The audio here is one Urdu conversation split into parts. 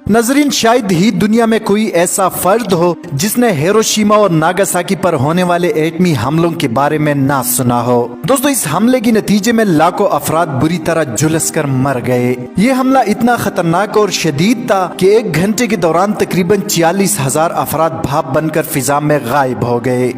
ناظرین، شاید ہی دنیا میں کوئی ایسا فرد ہو جس نے ہیروشیما اور ناگاساکی پر ہونے والے ایٹمی حملوں کے بارے میں نہ سنا ہو۔ دوستو، اس حملے کے نتیجے میں لاکھوں افراد بری طرح جھلس کر مر گئے۔ یہ حملہ اتنا خطرناک اور شدید تھا کہ 1 گھنٹے کے دوران تقریباً 40,000 افراد بھاپ بن کر فضا میں غائب ہو گئے۔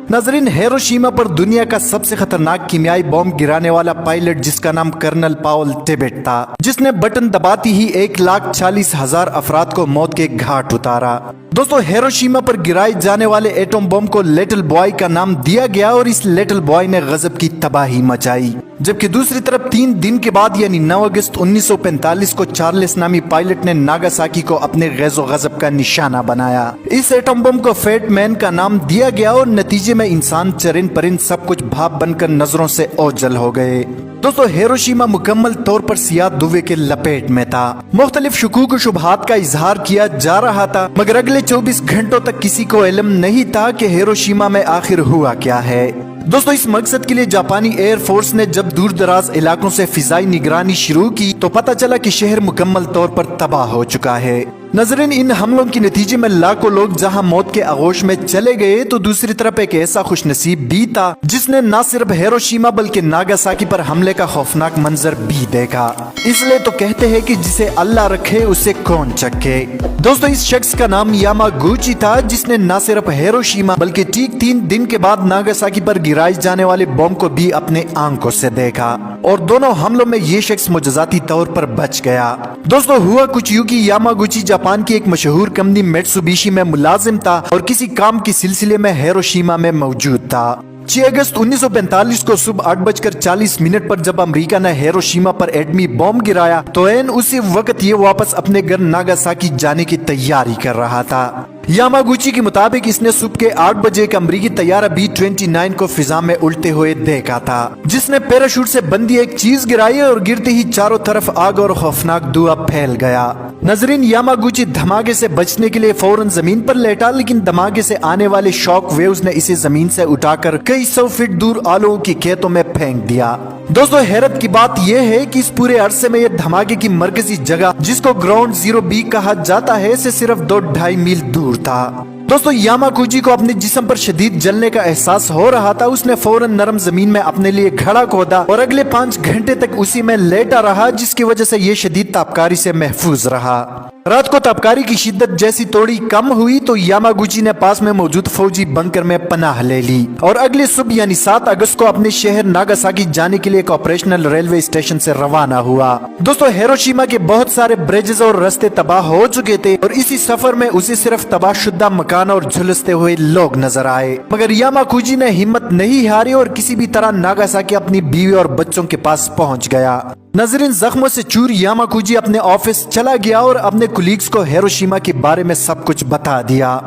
ناظرین، ہیروشیما پر دنیا کا سب سے خطرناک کیمیائی بم گرانے والا پائلٹ جس کا نام کرنل پاول ٹبٹ تھا، جس نے بٹن دباتی ہی 1,40,000 افراد کو موت کے گھاٹ اتارا۔ دوستو، ہیروشیما پر گرائے جانے والے ایٹم بم کو لٹل بوائے کا نام دیا گیا اور اس لٹل بوائے نے غضب کی تباہی مچائی، جبکہ دوسری طرف 3 دن کے بعد یعنی 9 اگست 1945 کو چارلس نامی پائلٹ نے ناگاساکی کو اپنے غیظ و غضب کا نشانہ بنایا۔ اس ایٹم بم کو فیٹ مین کا نام دیا گیا اور نتیجے میں انسان، چرند پرند سب کچھ بھاپ بن کر نظروں سے اوجھل ہو گئے۔ دوستو، ہیروشیما مکمل طور پر سیاہ دھوئے کے لپیٹ میں تھا۔ مختلف شکوک و شبہات کا اظہار کیا جا رہا تھا، مگر اگلے 24 گھنٹوں تک کسی کو علم نہیں تھا کہ ہیروشیما میں آخر ہوا کیا ہے۔ دوستو، اس مقصد کے لیے جاپانی ایئر فورس نے جب دور دراز علاقوں سے فضائی نگرانی شروع کی تو پتہ چلا کہ شہر مکمل طور پر تباہ ہو چکا ہے۔ ناظرین، ان حملوں کے نتیجے میں لاکھوں لوگ جہاں موت کے آغوش میں چلے گئے تو دوسری طرف ایک ایسا خوش نصیب بھی تھا جس نے نہ صرف ہیروشیما بلکہ ناگاساکی پر حملے کا خوفناک منظر بھی دیکھا۔ اس لیے تو کہتے ہیں کہ جسے اللہ رکھے اسے کون چکھے۔ دوستو، اس شخص کا نام یاماگوچی تھا جس نے نہ صرف ہیروشیما بلکہ ٹھیک 3 دن کے بعد ناگاساکی پر گرائے جانے والے بم کو بھی اپنے آنکھوں سے دیکھا، اور دونوں حملوں میں یہ شخص معجزاتی طور پر بچ گیا۔ دوستو، ہوا کچھ یوں کہ یاماگوچی جاپان کی ایک مشہور کمپنی میٹسوبیشی میں ملازم تھا اور کسی کام کے سلسلے میں ہیروشیما میں موجود تھا۔ 6 اگست 1945 کو صبح 8:40 پر جب امریکہ نے ہیروشیما پر ایٹمی بم گرایا تو عین اسی وقت یہ واپس اپنے گھر ناگاساکی جانے کی تیاری کر رہا تھا۔ یاماگوچی کے مطابق اس نے صبح کے 8 بجے ایک امریکی طیارہ B-29 کو فضا میں اڑتے ہوئے دیکھا تھا، جس نے پیراشوٹ سے بندھی ایک چیز گرائی اور گرتے ہی چاروں طرف آگ اور خوفناک دھواں پھیل گیا۔ ناظرین، یاماگوچی دھماکے سے بچنے کے لیے فوراً زمین پر لیٹا، لیکن دھماکے سے آنے والے شاک ویوز نے اسے زمین سے اٹھا کر کئی 100 فٹ دور آلووں کی کھیتوں میں پھینک دیا۔ دوستو، حیرت کی بات یہ ہے کہ اس پورے عرصے میں یہ دھماکے کی مرکزی جگہ جس کو گراؤنڈ زیرو B کہا جاتا ہے سے صرف 2-2.5 میل دور تھا۔ دوستو، یاماگوچی کو اپنے جسم پر شدید جلنے کا احساس ہو رہا تھا۔ اس نے فوراً نرم زمین میں اپنے لیے گھڑا کھودا اور اگلے 5 گھنٹے تک اسی میں لیٹا رہا، جس کی وجہ سے یہ شدید تابکاری سے محفوظ رہا۔ رات کو تابکاری کی شدت جیسی توڑی کم ہوئی تو یاماگوچی نے پاس میں موجود فوجی بنکر میں پناہ لے لی اور اگلے صبح یعنی 7 اگست کو اپنے شہر ناگاساکی جانے کے لیے ایک آپریشنل ریلوے اسٹیشن سے روانہ ہوا۔ دوستو، ہیروشیما کے بہت سارے بریجز اور راستے تباہ ہو چکے تھے اور اسی سفر میں اسے صرف تباہ شدہ مکان اور جھلستے ہوئے لوگ نظر آئے، مگر یاماگوچی نے ہمت نہیں ہاری اور کسی بھی طرح ناگاساکی اپنی بیوی اور بچوں کے پاس پہنچ گیا۔ ناظرین، زخموں سے چور یاماگوچی اپنے آفس چلا گیا اور اپنے کولیگز کو ہیروشیما کے بارے میں سب کچھ بتا دیا۔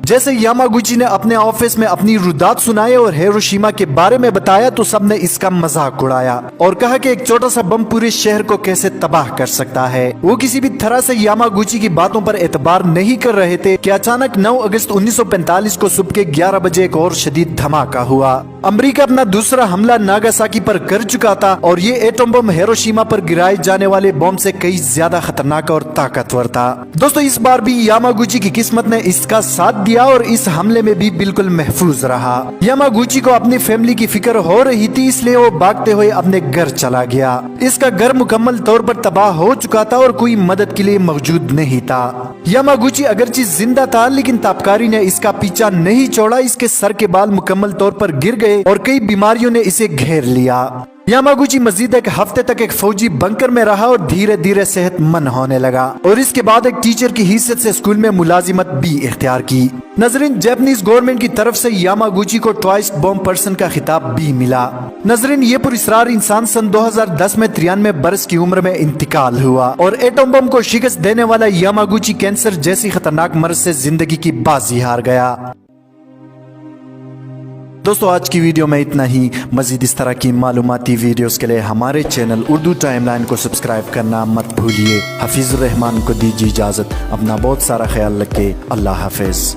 جیسے یاماگوچی نے اپنے آفس میں اپنی رودات سنائے اور ہیروشیما کے بارے میں بتایا تو سب نے اس کا مذاق اڑایا اور کہا کہ ایک چھوٹا سا بم پورے شہر کو کیسے تباہ کر سکتا ہے۔ وہ کسی بھی طرح سے یاماگوچی کی باتوں پر اعتبار نہیں کر رہے تھے کہ اچانک 9 اگست 1945 کو صبح کے 11 بجے ایک اور شدید دھماکہ ہوا۔ امریکہ اپنا دوسرا حملہ ناگاساکی پر کر چکا تھا اور یہ ایٹم بم ہیروشیما پر گرائے جانے والے بم سے کئی زیادہ خطرناک اور طاقتور تھا۔ دوستو، اس بار بھی یاماگوچی کی قسمت نے اس کا ساتھ دیا اور اس حملے میں بھی بالکل محفوظ رہا۔ یاماگوچی کو اپنی فیملی کی فکر ہو رہی تھی، اس لیے وہ بھاگتے ہوئے اپنے گھر چلا گیا۔ اس کا گھر مکمل طور پر تباہ ہو چکا تھا اور کوئی مدد کے لیے موجود نہیں تھا۔ یاماگوچی اگرچہ زندہ تھا لیکن تابکاری نے اس کا پیچھا نہیں چھوڑا۔ اس کے سر کے بال مکمل طور پر گر گئے اور کئی بیماریوں نے اسے گھیر لیا۔ یاماگوچی مزید ایک ہفتے تک ایک فوجی بنکر میں رہا اور دھیرے دھیرے صحت مند ہونے لگا اور اس کے بعد ایک ٹیچر کی حیثیت سے اسکول میں ملازمت بھی اختیار کی۔ ناظرین، جاپنیز گورنمنٹ کی طرف سے یاماگوچی کو ٹوائسٹ بوم پرسن کا خطاب بھی ملا۔ ناظرین، یہ پراسرار انسان سن 2010 میں 93 برس کی عمر میں انتقال ہوا اور ایٹم بم کو شکست دینے والا یاماگوچی کینسر جیسی خطرناک مرض سے زندگی کی بازی ہار گیا۔ دوستو، آج کی ویڈیو میں اتنا ہی۔ مزید اس طرح کی معلوماتی ویڈیوز کے لیے ہمارے چینل اردو ٹائم لائن کو سبسکرائب کرنا مت بھولیے۔ حفیظ الرحمان کو دیجیے اجازت، اپنا بہت سارا خیال رکھیں۔ اللہ حافظ۔